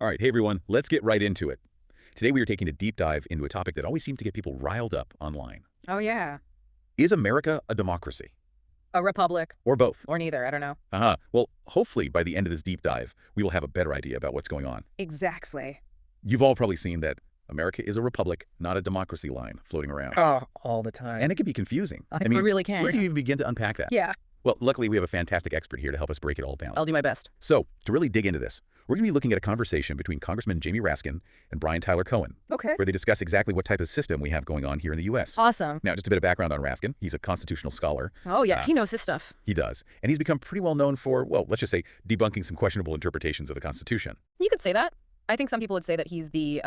All right, hey everyone, let's get right into it. Today we are taking a deep dive into a topic that always seems to get people riled up online. Oh, yeah. Is America a democracy? A republic. Or both? Or neither, I don't know. Well, hopefully by the end of this deep dive, we will have a better idea about what's going on. Exactly. You've all probably seen that America is a republic, not a democracy line floating around. Oh, all the time. And it can be confusing. I really can. Where do you even begin to unpack that? Yeah. Well, luckily we have a fantastic expert here to help us break it all down. I'll do my best. So, to really dig into this, we're going to be looking at a conversation between Congressman Jamie Raskin and Brian Tyler Cohen, Okay. where they discuss exactly what type of system we have going on here in the U.S. Awesome. Now, just a bit of background on Raskin. He's a constitutional scholar. Oh, yeah. He knows his stuff. He does. And he's become pretty well known for, well, let's just say, debunking some questionable interpretations of the Constitution. You could say that. I think some people would say that he's the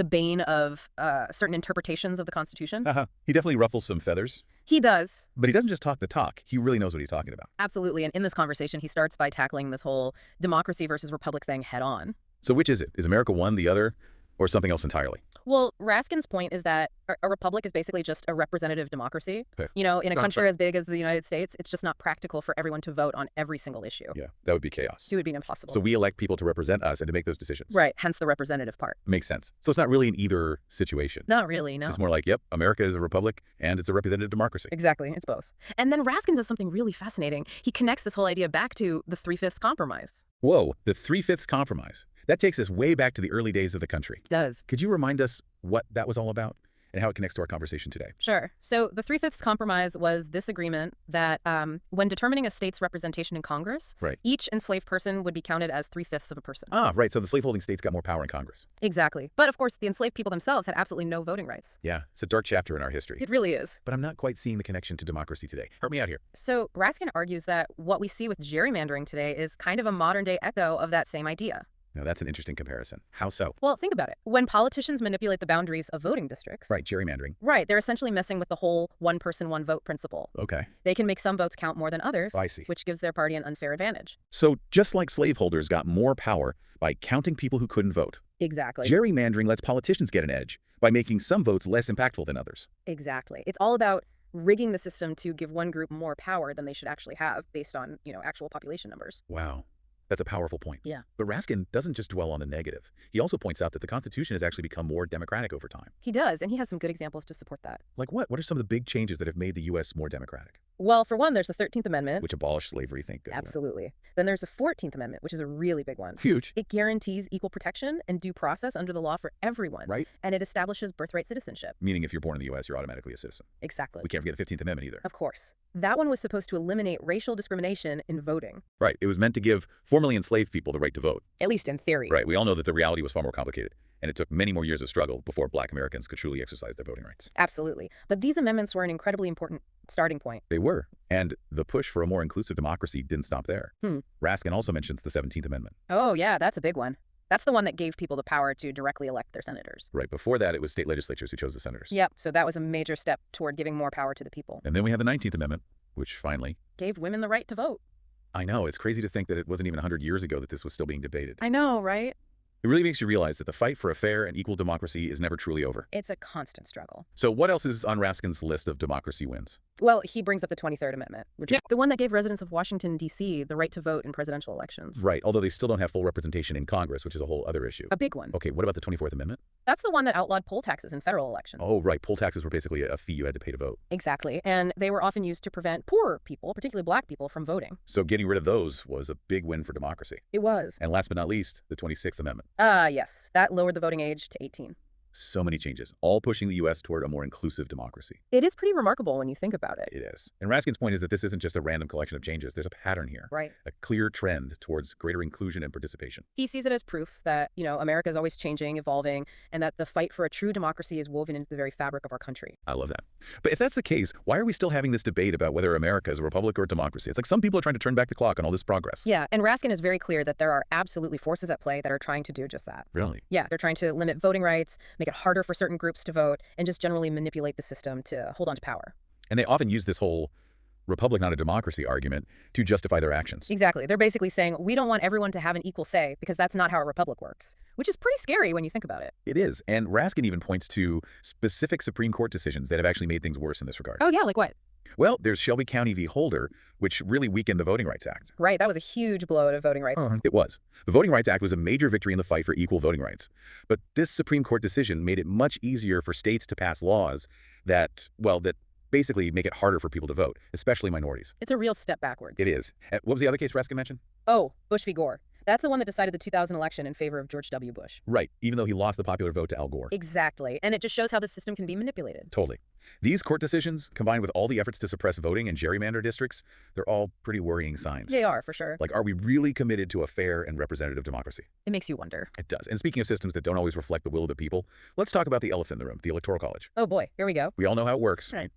bane of certain interpretations of the Constitution. He definitely ruffles some feathers. He does. But he doesn't just talk the talk. He really knows what he's talking about. Absolutely. And in this conversation, he starts by tackling this whole democracy versus republic thing head on. So which is it? Is America one, the other, or something else entirely? Well, Raskin's point is that a republic is basically just a representative democracy. Okay. You know, in a Gotcha. country as big as the United States, it's just not practical for everyone to vote on every single issue. Yeah, that would be chaos. It would be impossible. So we elect people to represent us and to make those decisions. Right, hence the representative part. Makes sense. So it's not really an either situation. Not really, no. It's more like, yep, America is a republic and it's a representative democracy. Exactly, it's both. And then Raskin does something really fascinating. He connects this whole idea back to the Three-Fifths Compromise. Whoa, the Three-Fifths Compromise. That takes us way back to the early days of the country. It does. Could you remind us what that was all about and how it connects to our conversation today? Sure. So the Three-Fifths Compromise was this agreement that when determining a state's representation in Congress, Right. each enslaved person would be counted as 3/5 of a person. Right. So the slaveholding states got more power in Congress. Exactly. But of course, the enslaved people themselves had absolutely no voting rights. Yeah, it's a dark chapter in our history. It really is. But I'm not quite seeing the connection to democracy today. Help me out here. So Raskin argues that what we see with gerrymandering today is kind of a modern-day echo of that same idea. Now, that's an interesting comparison. How so? Well, think about it. When politicians manipulate the boundaries of voting districts, Right, gerrymandering. right, they're essentially messing with the whole one person, one vote principle. Okay, They can make some votes count more than others, I see. which gives their party an unfair advantage. So just like slaveholders got more power by counting people who couldn't vote, Exactly. gerrymandering lets politicians get an edge by making some votes less impactful than others. Exactly. It's all about rigging the system to give one group more power than they should actually have based on, actual population numbers. Wow. That's a powerful point. Yeah. But Raskin doesn't just dwell on the negative. He also points out that the Constitution has actually become more democratic over time. He does, and he has some good examples to support that. Like what? What are some of the big changes that have made the U.S. more democratic? Well, for one, there's the 13th Amendment. Which abolished slavery, thank goodness. Absolutely. Then there's the 14th Amendment, which is a really big one. Huge. It guarantees equal protection and due process under the law for everyone. Right? And it establishes birthright citizenship. Meaning if you're born in the U.S., you're automatically a citizen. Exactly. We can't forget the 15th Amendment either. Of course. That one was supposed to eliminate racial discrimination in voting. Right. It was meant to give formerly enslaved people the right to vote. At least in theory. Right. We all know that the reality was far more complicated, and it took many more years of struggle before Black Americans could truly exercise their voting rights. Absolutely. But these amendments were an incredibly important starting point. They were. And the push for a more inclusive democracy didn't stop there. Raskin also mentions the 17th Amendment. Oh, yeah, that's a big one. That's the one that gave people the power to directly elect their senators. Right. Before that, it was state legislatures who chose the senators. Yep, so that was a major step toward giving more power to the people. And then we had the 19th Amendment, which finally... Gave women the right to vote. I know. It's crazy to think that it wasn't even 100 years ago that this was still being debated. I know, right? It really makes you realize that the fight for a fair and equal democracy is never truly over. It's a constant struggle. So what else is on Raskin's list of democracy wins? Well, he brings up the 23rd Amendment, which is the one that gave residents of Washington, D.C. the right to vote in presidential elections. Right, although they still don't have full representation in Congress, which is a whole other issue. A big one. Okay, what about the 24th Amendment? That's the one that outlawed poll taxes in federal elections. Oh, right. Poll taxes were basically a fee you had to pay to vote. Exactly. And they were often used to prevent poor people, particularly black people, from voting. So getting rid of those was a big win for democracy. It was. And last but not least, the 26th Amendment. Yes. That lowered the voting age to 18. So many changes, all pushing the U.S. toward a more inclusive democracy. It is pretty remarkable when you think about it. It is. And Raskin's point is that this isn't just a random collection of changes. There's a pattern here. Right. A clear trend towards greater inclusion and participation. He sees it as proof that, America is always changing, evolving, and that the fight for a true democracy is woven into the very fabric of our country. I love that. But if that's the case, why are we still having this debate about whether America is a republic or a democracy? It's like some people are trying to turn back the clock on all this progress. Yeah, and Raskin is very clear that there are absolutely forces at play that are trying to do just that. Really? Yeah, they're trying to limit voting rights, make it harder for certain groups to vote, and just generally manipulate the system to hold on to power. And they often use this whole republic, not a democracy argument to justify their actions. Exactly. They're basically saying, we don't want everyone to have an equal say because that's not how a republic works, which is pretty scary when you think about it. It is. And Raskin even points to specific Supreme Court decisions that have actually made things worse in this regard. Oh, yeah, like what? Well, there's Shelby County v. Holder, which really weakened the Voting Rights Act. Right, that was a huge blow to voting rights. It was. The Voting Rights Act was a major victory in the fight for equal voting rights. But this Supreme Court decision made it much easier for states to pass laws that basically make it harder for people to vote, especially minorities. It's a real step backwards. It is. What was the other case Raskin mentioned? Oh, Bush v. Gore. That's the one that decided the 2000 election in favor of George W. Bush. Right, even though he lost the popular vote to Al Gore. Exactly, and it just shows how the system can be manipulated. Totally. These court decisions, combined with all the efforts to suppress voting in gerrymander districts, they're all pretty worrying signs. They are, for sure. Like, are we really committed to a fair and representative democracy? It makes you wonder. It does. And speaking of systems that don't always reflect the will of the people, let's talk about the elephant in the room, the Electoral College. Oh boy, here we go. We all know how it works. Right.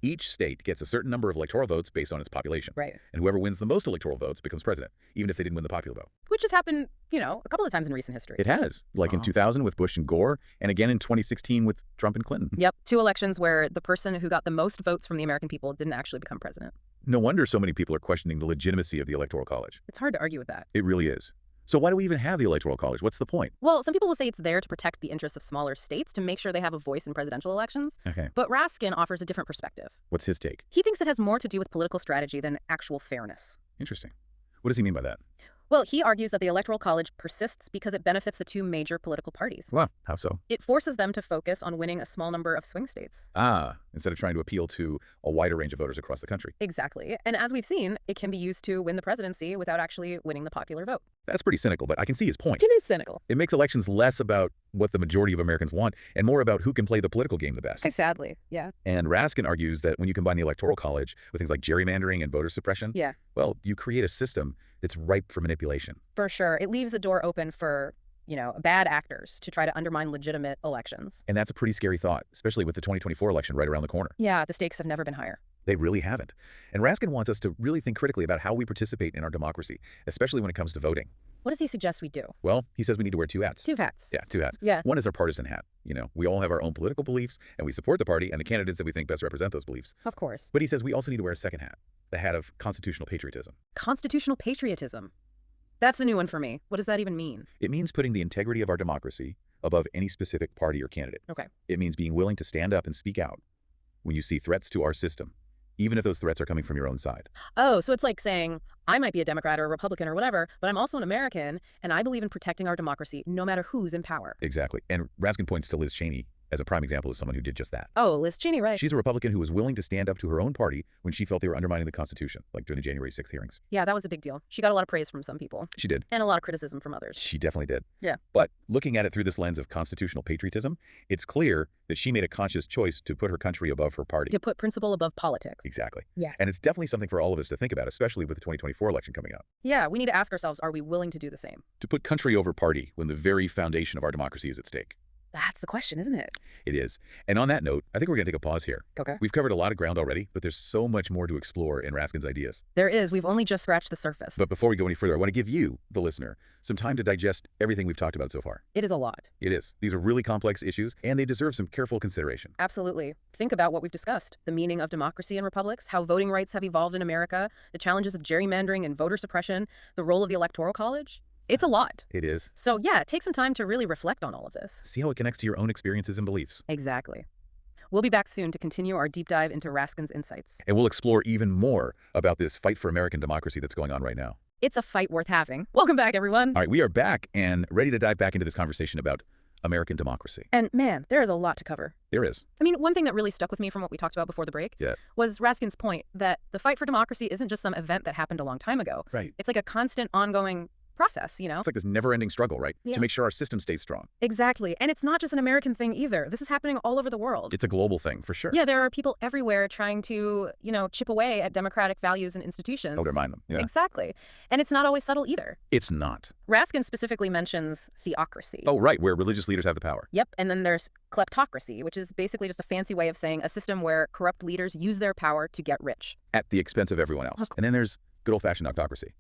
Each state gets a certain number of electoral votes based on its population. Right. And whoever wins the most electoral votes becomes president, even if they didn't win the popular vote. Which has happened, a couple of times in recent history. It has, like in 2000 with Bush and Gore, and again in 2016 with Trump and Clinton. Yep, 2 elections where the person who got the most votes from the American people didn't actually become president. No wonder so many people are questioning the legitimacy of the Electoral College. It's hard to argue with that. It really is. So why do we even have the Electoral College? What's the point? Well, some people will say it's there to protect the interests of smaller states to make sure they have a voice in presidential elections. Okay. But Raskin offers a different perspective. What's his take? He thinks it has more to do with political strategy than actual fairness. Interesting. What does he mean by that? Well, he argues that the Electoral College persists because it benefits the 2 major political parties. Well, how so? It forces them to focus on winning a small number of swing states. Instead of trying to appeal to a wider range of voters across the country. Exactly. And as we've seen, it can be used to win the presidency without actually winning the popular vote. That's pretty cynical, but I can see his point. It is cynical. It makes elections less about what the majority of Americans want and more about who can play the political game the best. Sadly, yeah. And Raskin argues that when you combine the Electoral College with things like gerrymandering and voter suppression, well, you create a system that's ripe for manipulation. For sure. It leaves the door open for, bad actors to try to undermine legitimate elections. And that's a pretty scary thought, especially with the 2024 election right around the corner. Yeah, the stakes have never been higher. They really haven't. And Raskin wants us to really think critically about how we participate in our democracy, especially when it comes to voting. What does he suggest we do? Well, he says we need to wear 2 hats. 2 hats. Yeah, 2 hats. Yeah. One is our partisan hat. We all have our own political beliefs, and we support the party and the candidates that we think best represent those beliefs. Of course. But he says we also need to wear a second hat, the hat of constitutional patriotism. Constitutional patriotism. That's a new one for me. What does that even mean? It means putting the integrity of our democracy above any specific party or candidate. Okay. It means being willing to stand up and speak out when you see threats to our system, even if those threats are coming from your own side. Oh, so it's like saying, I might be a Democrat or a Republican or whatever, but I'm also an American, and I believe in protecting our democracy no matter who's in power. Exactly. And Raskin points to Liz Cheney as a prime example of someone who did just that. Oh, Liz Cheney, right. She's a Republican who was willing to stand up to her own party when she felt they were undermining the Constitution, like during the January 6th hearings. Yeah, that was a big deal. She got a lot of praise from some people. She did. And a lot of criticism from others. She definitely did. Yeah. But looking at it through this lens of constitutional patriotism, it's clear that she made a conscious choice to put her country above her party. To put principle above politics. Exactly. Yeah. And it's definitely something for all of us to think about, especially with the 2024 election coming up. Yeah, we need to ask ourselves, are we willing to do the same? To put country over party when the very foundation of our democracy is at stake. That's the question, isn't it? It is. And on that note, I think we're going to take a pause here. Okay. We've covered a lot of ground already, but there's so much more to explore in Raskin's ideas. There is. We've only just scratched the surface. But before we go any further, I want to give you, the listener, some time to digest everything we've talked about so far. It is a lot. It is. These are really complex issues, and they deserve some careful consideration. Absolutely. Think about what we've discussed. The meaning of democracy and republics, how voting rights have evolved in America, the challenges of gerrymandering and voter suppression, the role of the Electoral College. It's a lot. It is. So yeah, take some time to really reflect on all of this. See how it connects to your own experiences and beliefs. Exactly. We'll be back soon to continue our deep dive into Raskin's insights. And we'll explore even more about this fight for American democracy that's going on right now. It's a fight worth having. Welcome back, everyone. All right, we are back and ready to dive back into this conversation about American democracy. And man, there is a lot to cover. There is. I mean, one thing that really stuck with me from what we talked about before the break was Raskin's point that the fight for democracy isn't just some event that happened a long time ago. Right. It's like a constant, ongoing process, It's like this never-ending struggle, right? Yeah. To make sure our system stays strong. Exactly. And it's not just an American thing either. This is happening all over the world. It's a global thing, for sure. Yeah, there are people everywhere trying to, chip away at democratic values and institutions. Undermine them. Yeah. Exactly. And it's not always subtle either. It's not. Raskin specifically mentions theocracy. Oh, right, where religious leaders have the power. Yep. And then there's kleptocracy, which is basically just a fancy way of saying a system where corrupt leaders use their power to get rich. At the expense of everyone else. And then there's good old-fashioned octocracy,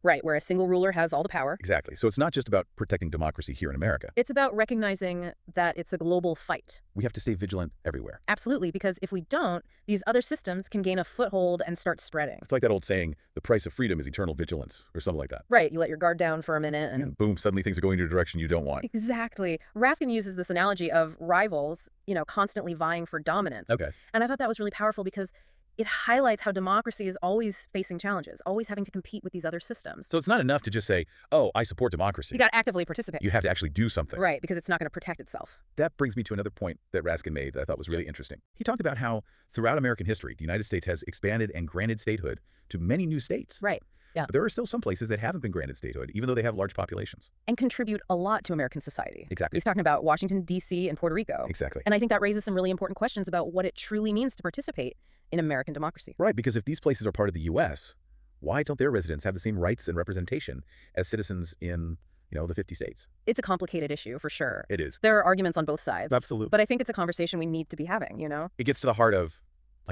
Right, where a single ruler has all the power. Exactly. So it's not just about protecting democracy here in America. It's about recognizing that it's a global fight. We have to stay vigilant everywhere. Absolutely, because if we don't, these other systems can gain a foothold and start spreading. It's like that old saying, the price of freedom is eternal vigilance, or something like that. Right, you let your guard down for a minute and boom, suddenly things are going in a direction you don't want. Exactly. Raskin uses this analogy of rivals, constantly vying for dominance. Okay. And I thought that was really powerful because it highlights how democracy is always facing challenges, always having to compete with these other systems. So it's not enough to just say, oh, I support democracy. You got to actively participate. You have to actually do something. Right, because it's not going to protect itself. That brings me to another point that Raskin made that I thought was really interesting. He talked about how throughout American history, the United States has expanded and granted statehood to many new states. Right. Yeah. But there are still some places that haven't been granted statehood, even though they have large populations. And contribute a lot to American society. Exactly. He's talking about Washington, D.C. and Puerto Rico. Exactly. And I think that raises some really important questions about what it truly means to participate in American democracy. Right, because if these places are part of the U.S., why don't their residents have the same rights and representation as citizens in, the 50 states? It's a complicated issue, for sure. It is. There are arguments on both sides. Absolutely. But I think it's a conversation we need to be having, It gets to the heart of,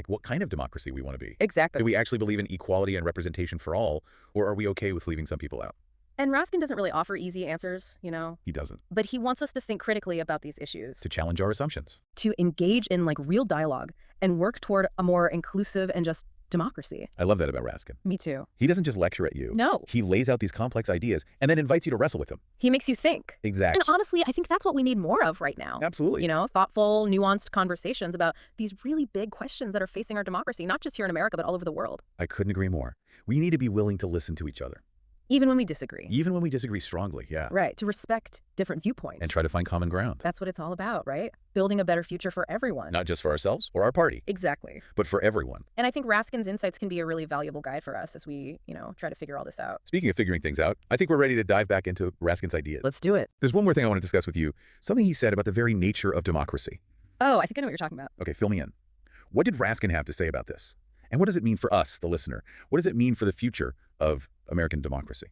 what kind of democracy we want to be. Exactly. Do we actually believe in equality and representation for all, or are we okay with leaving some people out? And Raskin doesn't really offer easy answers, He doesn't. But he wants us to think critically about these issues. To challenge our assumptions. To engage in real dialogue and work toward a more inclusive and just democracy. I love that about Raskin. Me too. He doesn't just lecture at you. No. He lays out these complex ideas and then invites you to wrestle with them. He makes you think. Exactly. And honestly, I think that's what we need more of right now. Absolutely. Thoughtful, nuanced conversations about these really big questions that are facing our democracy, not just here in America, but all over the world. I couldn't agree more. We need to be willing to listen to each other. Even when we disagree. Even when we disagree strongly, yeah. Right, to respect different viewpoints. And try to find common ground. That's what it's all about, right? Building a better future for everyone. Not just for ourselves or our party. Exactly. But for everyone. And I think Raskin's insights can be a really valuable guide for us as we, try to figure all this out. Speaking of figuring things out, I think we're ready to dive back into Raskin's ideas. Let's do it. There's one more thing I want to discuss with you. Something he said about the very nature of democracy. Oh, I think I know what you're talking about. Okay, fill me in. What did Raskin have to say about this? And what does it mean for us, the listener? What does it mean for the future of American democracy?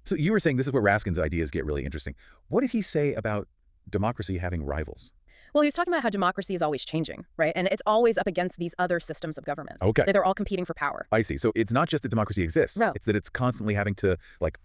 So you were saying this is where Raskin's ideas get really interesting. What did he say about democracy having rivals? Well, he was talking about how democracy is always changing, right? And it's always up against these other systems of government. Okay. They're all competing for power. I see. So it's not just that democracy exists. No. It's that it's constantly having to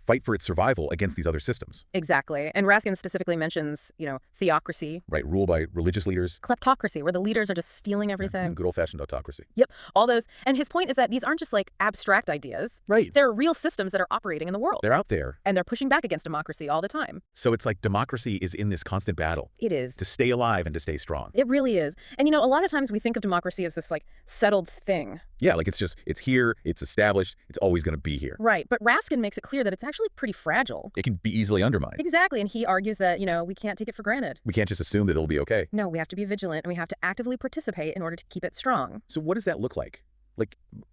fight for its survival against these other systems. Exactly. And Raskin specifically mentions, theocracy. Right. Rule by religious leaders. Kleptocracy, where the leaders are just stealing everything. And good old-fashioned autocracy. Yep. All those. And his point is that these aren't just abstract ideas. Right. They're real systems that are operating in the world. They're out there. And they're pushing back against democracy all the time. So it's like democracy is in this constant battle. It is. To stay alive and to stay strong. It really is. And a lot of times we think of democracy as this settled thing. Yeah, it's here, it's established, it's always going to be here. Right. But Raskin makes it clear that it's actually pretty fragile. It can be easily undermined. Exactly. And he argues that, we can't take it for granted. We can't just assume that it'll be okay. No, we have to be vigilant and we have to actively participate in order to keep it strong. So what does that look like?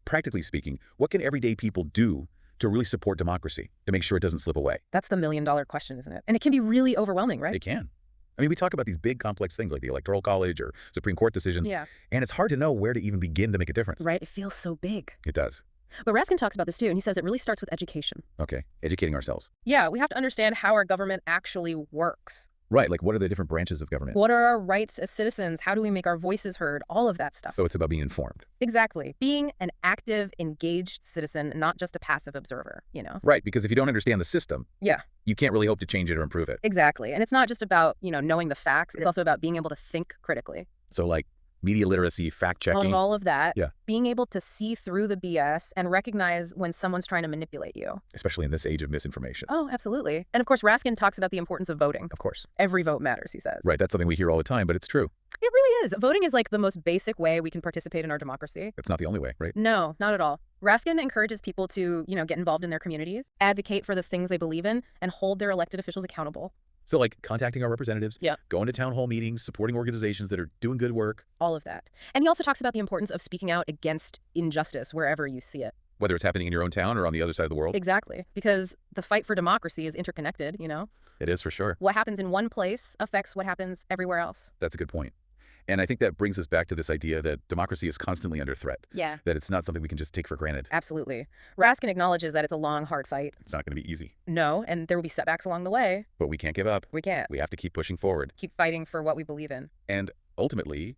Practically speaking, what can everyday people do to really support democracy, to make sure it doesn't slip away? That's the million-dollar question, isn't it? And it can be really overwhelming, right? It can. I mean, we talk about these big complex things like the Electoral College or Supreme Court decisions. Yeah. And it's hard to know where to even begin to make a difference. Right. It feels so big. It does. But Raskin talks about this too, and he says it really starts with education. Okay. Educating ourselves. Yeah. We have to understand how our government actually works. Right. What are the different branches of government? What are our rights as citizens? How do we make our voices heard? All of that stuff. So it's about being informed. Exactly. Being an active, engaged citizen, not just a passive observer, Right. Because if you don't understand the system, yeah, you can't really hope to change it or improve it. Exactly. And it's not just about, knowing the facts. It's also about being able to think critically. So media literacy, fact-checking. All of that. Yeah. Being able to see through the BS and recognize when someone's trying to manipulate you. Especially in this age of misinformation. Oh, absolutely. And of course, Raskin talks about the importance of voting. Of course. Every vote matters, he says. Right. That's something we hear all the time, but it's true. It really is. Voting is the most basic way we can participate in our democracy. It's not the only way, right? No, not at all. Raskin encourages people to, get involved in their communities, advocate for the things they believe in, and hold their elected officials accountable. So contacting our representatives, yeah, going to town hall meetings, supporting organizations that are doing good work. All of that. And he also talks about the importance of speaking out against injustice wherever you see it. Whether it's happening in your own town or on the other side of the world. Exactly. Because the fight for democracy is interconnected, It is for sure. What happens in one place affects what happens everywhere else. That's a good point. And I think that brings us back to this idea that democracy is constantly under threat. Yeah. That it's not something we can just take for granted. Absolutely. Raskin acknowledges that it's a long, hard fight. It's not going to be easy. No, and there will be setbacks along the way. But we can't give up. We can't. We have to keep pushing forward. Keep fighting for what we believe in. And ultimately,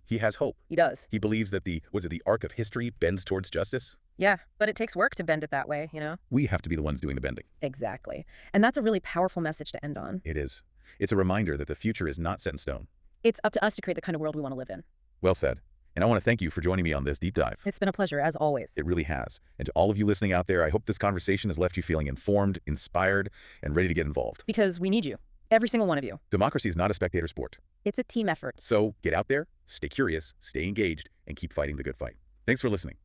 he has hope. He does. He believes that the arc of history bends towards justice? Yeah, but it takes work to bend it that way, We have to be the ones doing the bending. Exactly. And that's a really powerful message to end on. It is. It's a reminder that the future is not set in stone. It's up to us to create the kind of world we want to live in. Well said. And I want to thank you for joining me on this deep dive. It's been a pleasure, as always. It really has. And to all of you listening out there, I hope this conversation has left you feeling informed, inspired, and ready to get involved. Because we need you. Every single one of you. Democracy is not a spectator sport. It's a team effort. So get out there, stay curious, stay engaged, and keep fighting the good fight. Thanks for listening.